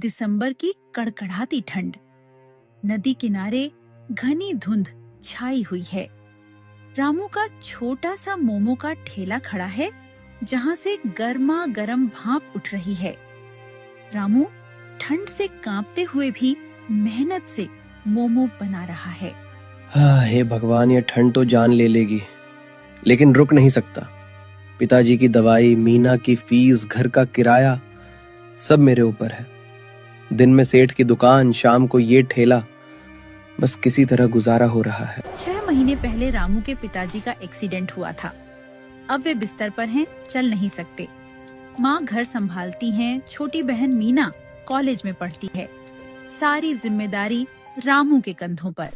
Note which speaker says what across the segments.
Speaker 1: दिसंबर की कड़कड़ाती ठंड। नदी किनारे घनी धुंध छाई हुई है। रामू का छोटा सा मोमो का ठेला खड़ा है, जहाँ से गर्मा गर्म भाप उठ रही है। रामू ठंड से कांपते हुए भी मेहनत से मोमो बना रहा है।
Speaker 2: हे भगवान, ये ठंड तो जान ले लेगी, लेकिन रुक नहीं सकता। पिताजी की दवाई, मीना की फीस, घर का किराया, सब मेरे ऊपर है। दिन में सेठ की दुकान, शाम को ये ठेला, बस किसी तरह गुजारा हो रहा है।
Speaker 1: 6 महीने पहले रामू के पिताजी का एक्सीडेंट हुआ था। अब वे बिस्तर पर हैं, चल नहीं सकते। माँ घर संभालती हैं, छोटी बहन मीना कॉलेज में पढ़ती है। सारी जिम्मेदारी रामू के कंधों पर।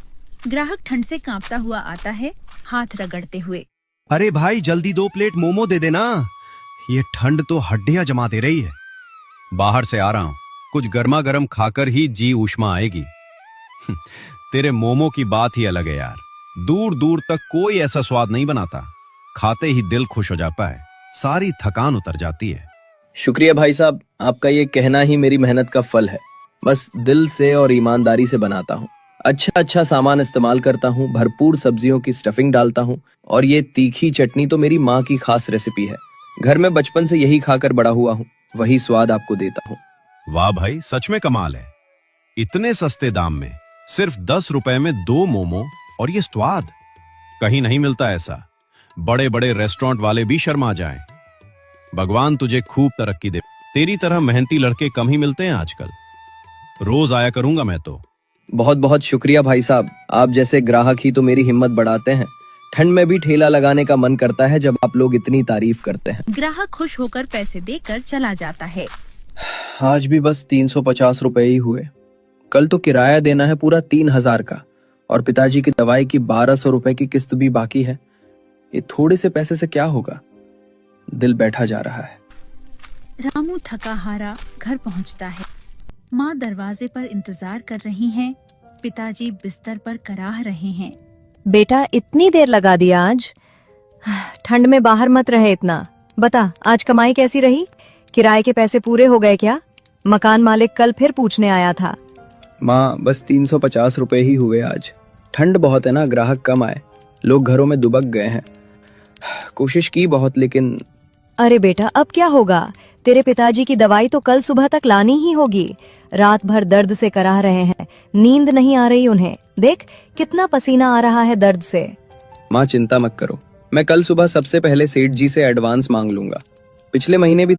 Speaker 1: ग्राहक ठंड से कांपता हुआ आता है, हाथ रगड़ते हुए।
Speaker 3: अरे भाई, जल्दी 2 प्लेट मोमो दे देना, ये ठंड तो हड्डियां जमा दे रही है। बाहर से आ रहा हूं, कुछ गर्मा गर्म खाकर ही जी ऊष्मा आएगी। तेरे मोमो की बात ही अलग है यार, दूर दूर तक कोई ऐसा स्वाद नहीं बनाता। खाते ही दिल खुश हो जाता है, सारी थकान उतर जाती है।
Speaker 2: शुक्रिया भाई साहब, आपका ये कहना ही मेरी मेहनत का फल है। बस दिल से और ईमानदारी से बनाता हूँ। अच्छा सामान इस्तेमाल करता हूँ, भरपूर सब्जियों की स्टफिंग डालता हूँ, और ये तीखी चटनी तो मेरी माँ की खास रेसिपी है। घर में बचपन से यही खाकर बड़ा हुआ हूँ, वही स्वाद आपको देता हूँ।
Speaker 3: वाह भाई, सच में कमाल है। इतने सस्ते दाम में सिर्फ 10 रुपए में 2 मोमो, और ये स्वाद कहीं नहीं मिलता ऐसा। बड़े बड़े रेस्टोरेंट वाले भी शर्मा जाएं। भगवान तुझे खूब तरक्की दे। तेरी तरह मेहनती लड़के कम ही मिलते हैं आजकल। रोज आया करूंगा मैं तो।
Speaker 2: बहुत बहुत शुक्रिया भाई साहब, आप जैसे ग्राहक ही तो मेरी हिम्मत बढ़ाते हैं। ठंड में भी ठेला लगाने का मन करता है जब आप लोग इतनी तारीफ करते हैं।
Speaker 1: ग्राहक खुश होकर पैसे देकर चला जाता है।
Speaker 2: आज भी बस 350 रुपए ही हुए। कल तो किराया देना है पूरा 3000 का, और पिताजी की दवाई की 1200 रुपए की किस्त भी बाकी है। ये थोड़े से पैसे से क्या होगा? दिल बैठा जा रहा है।
Speaker 1: रामू थका हारा घर पहुंचता है। माँ दरवाजे पर इंतजार कर रही हैं। पिताजी बिस्तर पर कराह रहे हैं।
Speaker 4: बेटा, इतनी देर लगा दिया आज? ठंड में बाहर मत रहे इतना। बता, आज कमाई कैसी रही? किराए के पैसे पूरे हो गए क्या? मकान मालिक कल फिर पूछने आया था।
Speaker 2: माँ, बस 350 रुपए ही हुए आज। ठंड बहुत है ना, ग्राहक कम आए, लोग घरों में दुबक गए हैं। कोशिश की बहुत, लेकिन
Speaker 4: अरे बेटा, अब क्या होगा? तेरे पिताजी की दवाई तो कल सुबह तक लानी ही होगी। रात भर दर्द से कराह रहे हैं, नींद नहीं आ रही उन्हें। देख कितना पसीना आ रहा है दर्द से।
Speaker 2: माँ चिंता मत करो, मैं कल सुबह सबसे पहले सेठ जी से एडवांस मांग लूंगा। पिछले महीने भी